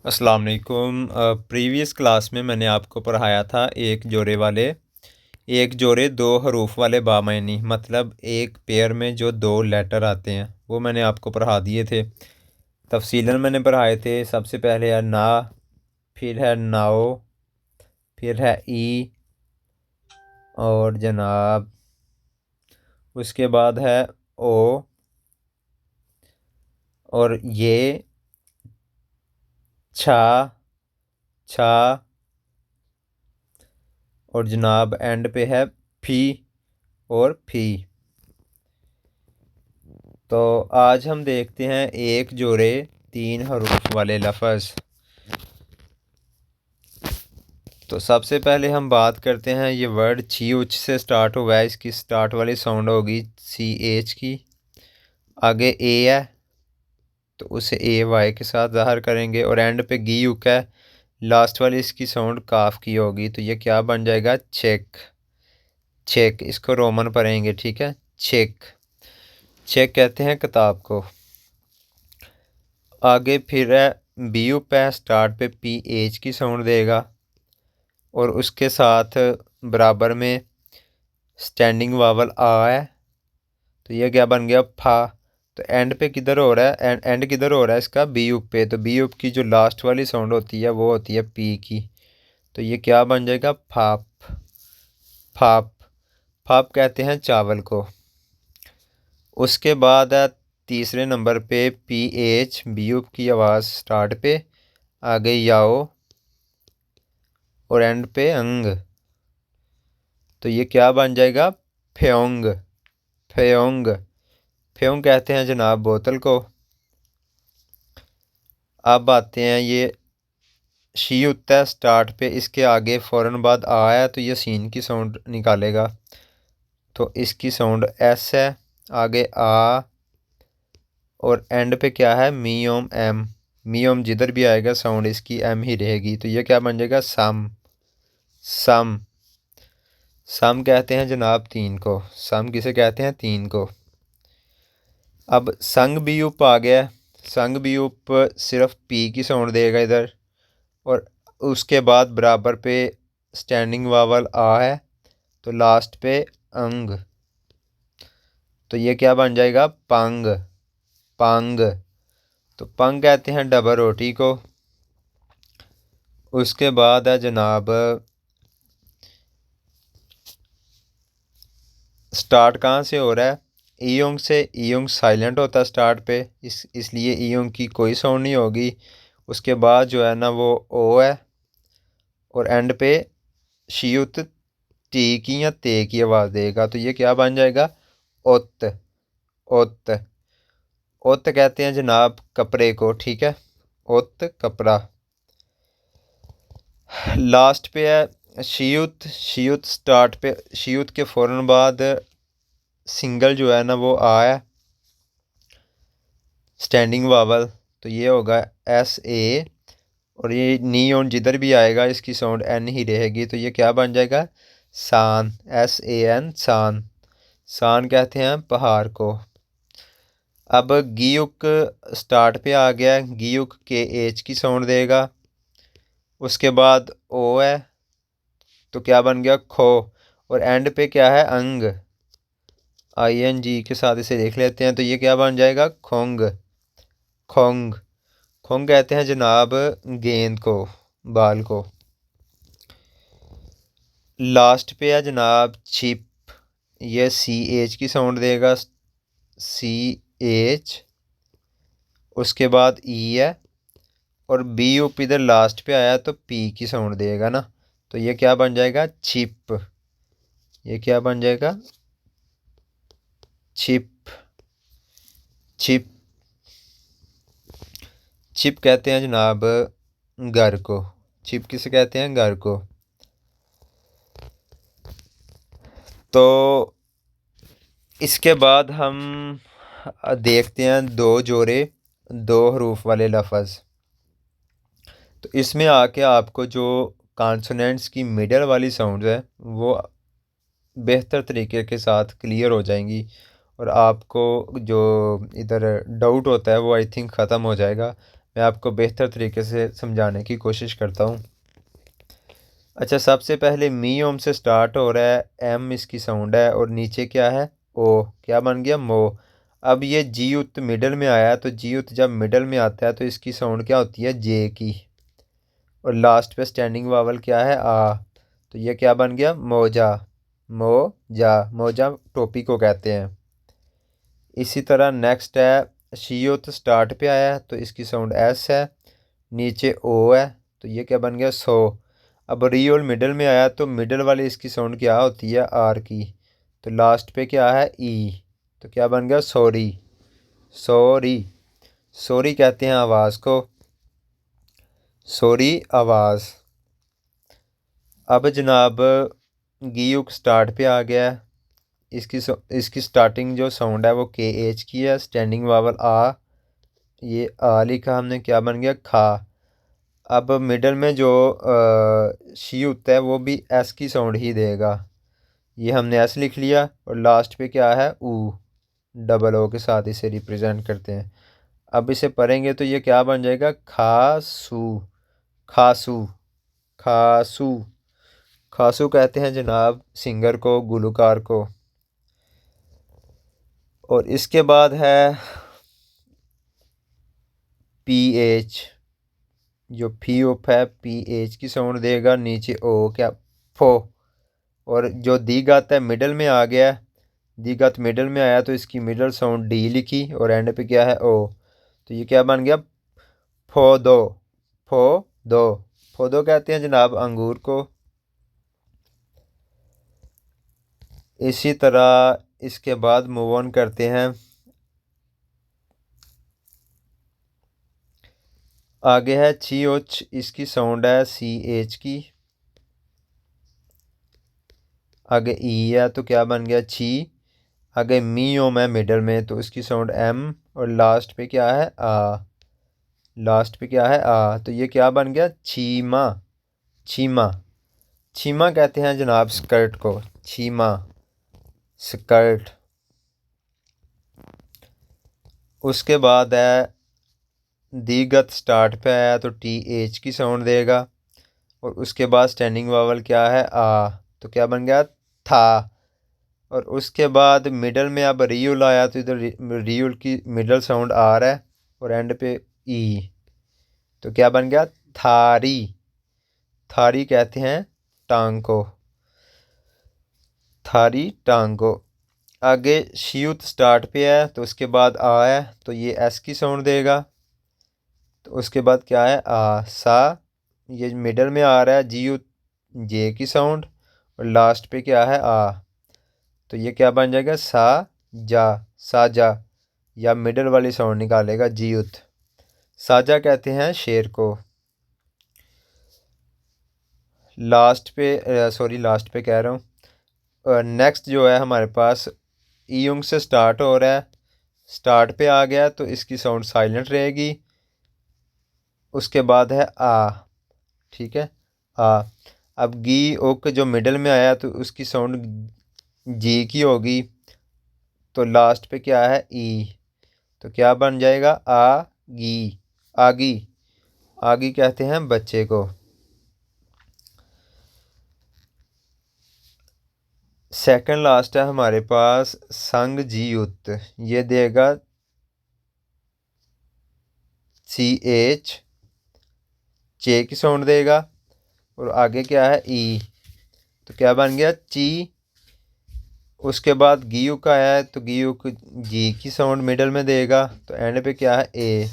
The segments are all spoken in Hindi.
अस्सलाम वालेकुम। प्रीवियस क्लास में मैंने आपको पढ़ाया था एक जोड़े दो हरूफ वाले बामायनी, मतलब एक पेयर में जो दो लेटर आते हैं वो मैंने आपको पढ़ा दिए थे। तफसीलन मैंने पढ़ाए थे। सबसे पहले है ना, फिर है नाओ, फिर है ई, और जनाब उसके बाद है ओ, और ये, छा, छा, और जनाब एंड पे है फी और फी। तो आज हम देखते हैं एक जोड़े तीन हरूफ वाले लफ्ज़। तो सबसे पहले हम बात करते हैं, ये वर्ड ची उच से स्टार्ट हुआ है, इसकी स्टार्ट वाली साउंड होगी सी एच की। आगे ए है तो उसे ए वाई के साथ ज़ाहिर करेंगे, और एंड पे गी युक है, लास्ट वाली इसकी साउंड काफ की होगी। तो ये क्या बन जाएगा? चेक। चेक, इसको रोमन पढ़ेंगे, ठीक है। चेक, चेक कहते हैं किताब को। आगे फिर है बी यू पे, स्टार्ट पे पी एच की साउंड देगा, और उसके साथ बराबर में स्टैंडिंग वावल आ है, तो ये क्या बन गया? फा। तो एंड पे किधर हो रहा है? एंड किधर हो रहा है इसका? बी यू पे। तो बी यू की जो लास्ट वाली साउंड होती है वो होती है पी की। तो ये क्या बन जाएगा? फाप। फाप, फाप कहते हैं चावल को। उसके बाद है तीसरे नंबर पे पी एच, बी यू की आवाज़ स्टार्ट पे, आगे याओ, और एंड पे अंग। तो ये क्या बन जाएगा? फ्योंग। फ्योंग, फ्योंग कहते हैं जनाब बोतल को। अब आते हैं, ये शी होता है स्टार्ट पे, इसके आगे फ़ौरन बाद आ है, तो ये सीन की साउंड निकालेगा, तो इसकी साउंड एस है। आगे आ, और एंड पे क्या है? मी ओम एम। मी ओम जिधर भी आएगा साउंड इसकी एम ही रहेगी। तो ये क्या बन जाएगा? सम। सम, सम कहते हैं जनाब तीन को। सम किसे कहते हैं? तीन को। अब संग बी उप आ गया। संग बी उप सिर्फ पी की साउंड देगा इधर, और उसके बाद बराबर पे स्टैंडिंग वावल आ है, तो लास्ट पे अंग। तो ये क्या बन जाएगा? पंग। पंग, तो पंग कहते हैं डबल रोटी को। उसके बाद है जनाब, स्टार्ट कहाँ से हो रहा है? ईयोंग से। ईयोंग साइलेंट होता है स्टार्ट पे, इसलिए ईयोंग की कोई साउंड नहीं होगी। उसके बाद जो है ना वो ओ है, और एंड पे शियुत टी की या ते की आवाज़ देगा। तो ये क्या बन जाएगा? ओत। ओत, ओत कहते हैं जनाब कपड़े को, ठीक है। ओत, कपड़ा। लास्ट पे है शियुत। शियुत स्टार्ट पे, शियुत के फ़ौरन बाद सिंगल जो है ना वो आ है, स्टैंडिंग वावल, तो ये होगा एस ए, और ये नी ऑन जिधर भी आएगा इसकी साउंड एन ही रहेगी। तो ये क्या बन जाएगा? सान। एस ए एन, सान। सान कहते हैं पहाड़ को। अब गीयुक स्टार्ट पे आ गया, गीयुक के एच की साउंड देगा। उसके बाद ओ है, तो क्या बन गया? खो, और एंड पे क्या है? अंग। आई एन जी के साथ इसे देख लेते हैं, तो ये क्या बन जाएगा? खोंग। खोंग, खोंग कहते हैं जनाब गेंद को, बाल को। लास्ट पे है जनाब छिप। ये सी एच की साउंड देगा, सी एच। उसके बाद ई है, और बी उप इधर लास्ट पे आया तो पी की साउंड देगा ना। तो ये क्या बन जाएगा? छिप। ये क्या बन जाएगा? छिप। छिप, छिप कहते हैं जनाब घर को। छिप किसे कहते हैं? घर को। तो इसके बाद हम देखते हैं दो जोड़े दो हरूफ वाले लफ्ज़। तो इसमें आके आपको जो कॉन्सोनेंट्स की मिडल वाली साउंड्स है वो बेहतर तरीके के साथ क्लियर हो जाएंगी, और आपको जो इधर डाउट होता है वो आई थिंक ख़त्म हो जाएगा। मैं आपको बेहतर तरीके से समझाने की कोशिश करता हूँ। अच्छा, सबसे पहले मी ओम से स्टार्ट हो रहा है, एम इसकी साउंड है और नीचे क्या है, ओ, क्या बन गया, मो। अब ये जी उत मिडल में आया, तो जी उत जब मिडल में आता है तो इसकी साउंड क्या होती है, जे की। और लास्ट पे स्टैंडिंग वावल क्या है, आ। तो ये क्या बन गया, मोजा। मोजा, मोजा टोपी को कहते हैं। इसी तरह नेक्स्ट है शीयुत स्टार्ट पे आया है तो इसकी साउंड एस है, नीचे ओ है, तो ये क्या बन गया, सो। अब रियोल मिडल में आया तो मिडल वाली इसकी साउंड क्या होती है, आर की। तो लास्ट पे क्या है, ई। तो क्या बन गया, सॉरी। सॉरी, सॉरी कहते हैं आवाज़ को, सॉरी आवाज़। अब जनाब गीयुक स्टार्ट पे आ गया है। इसकी स्टार्टिंग जो साउंड है वो के एच की है, स्टैंडिंग वावल आ। ये आ लिखा हमने, क्या बन गया, खा। अब मिडल में जो शी होता है वो भी एस की साउंड ही देगा, ये हमने एस लिख लिया। और लास्ट पे क्या है, ऊ, डबल ओ के साथ इसे रिप्रेजेंट करते हैं। अब इसे पढ़ेंगे तो ये क्या बन जाएगा, खासू। खासू, खासू। खासू कहते हैं जनाब सिंगर को, गुलकार को। और इसके बाद है पी एच, जो फी उप है पी एच की साउंड देगा, नीचे ओ, क्या, फो। और जो दीगत है मिडल में आ गया, दीगत मिडल में आया तो इसकी मिडल साउंड डी लिखी और एंड पे क्या है, ओ। तो ये क्या बन गया, फोदो। फोदो, फोदो कहते हैं जनाब अंगूर को। इसी तरह इसके बाद मूव ऑन करते हैं, आगे है ची ओच, इसकी साउंड है सी एच की। आगे ई है तो क्या बन गया, छी। आगे मी ओम है मिडल में तो इसकी साउंड एम। और लास्ट पे क्या है, आ। लास्ट पे क्या है, आ। तो ये क्या बन गया, छीमा। छीमा, छीमा कहते हैं जनाब स्कर्ट को, छीमा, स्कर्ट। उसके बाद है दीगत स्टार्ट पे आया तो टी एच की साउंड देगा। और उसके बाद स्टैंडिंग वावल क्या है, आ। तो क्या बन गया, था। और उसके बाद मिडल में अब रियूल आया तो इधर रियूल की मिडल साउंड आर है और एंड पे ई। तो क्या बन गया, थारी। थारी कहते हैं टांग को, थारी टांग को। आगे शियुत स्टार्ट पे है तो उसके बाद आ है तो ये एस की साउंड देगा। तो उसके बाद क्या है, आ, सा। ये मिडल में आ रहा है जी यू, जे की साउंड। और लास्ट पे क्या है, आ। तो ये क्या बन जाएगा, सा, जा, साजा। या मिडल वाली साउंड निकालेगा जीयुत। साजा कहते हैं शेर को। लास्ट पे, सॉरी लास्ट पे कह रहा हूँ, नेक्स्ट जो है हमारे पास ईयुंग से स्टार्ट हो रहा है, स्टार्ट पे आ गया तो इसकी साउंड साइलेंट रहेगी। उसके बाद है आ, ठीक है, आ। अब गी ओक जो मिडल में आया तो उसकी साउंड जी की होगी। तो लास्ट पे क्या है, ई। तो क्या बन जाएगा, आगी। आगी, आगी कहते हैं बच्चे को। सेकंड लास्ट है हमारे पास संग जी युत, ये देगा सी एच, चे की साउंड देगा। और आगे क्या है, ई। तो क्या बन गया, ची। उसके बाद गियू का आया है तो गियू को जी की साउंड मिडल में देगा। तो एंड पे क्या है, ए।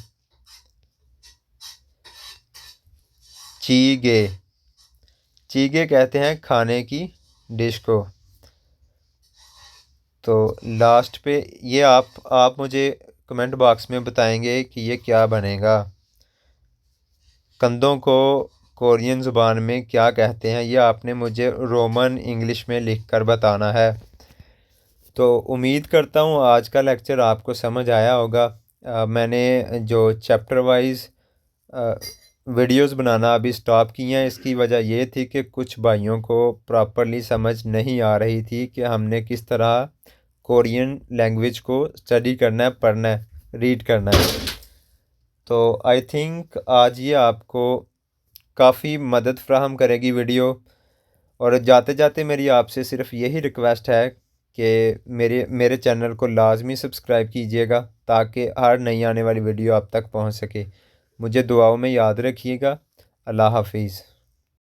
चीगे, चीगे कहते हैं खाने की डिश को। तो लास्ट पे ये आप मुझे कमेंट बॉक्स में बताएंगे कि ये क्या बनेगा। कंधों को कोरियन ज़ुबान में क्या कहते हैं, ये आपने मुझे रोमन इंग्लिश में लिख कर बताना है। तो उम्मीद करता हूँ आज का लेक्चर आपको समझ आया होगा। मैंने जो चैप्टर वाइज वीडियोस बनाना अभी स्टॉप किए हैं, इसकी वजह ये थी कि कुछ भाइयों को प्रॉपरली समझ नहीं आ रही थी कि हमने किस तरह कोरियन लैंग्वेज को स्टडी करना है, पढ़ना है, रीड करना है। तो आई थिंक आज ये आपको काफ़ी मदद फ्राहम करेगी वीडियो। और जाते जाते मेरी आपसे सिर्फ यही रिक्वेस्ट है कि मेरे मेरे चैनल को लाजमी सब्सक्राइब कीजिएगा ताकि हर नई आने वाली वीडियो आप तक पहुंच सके। मुझे दुआओं में याद रखिएगा। अल्लाह हाफिज़।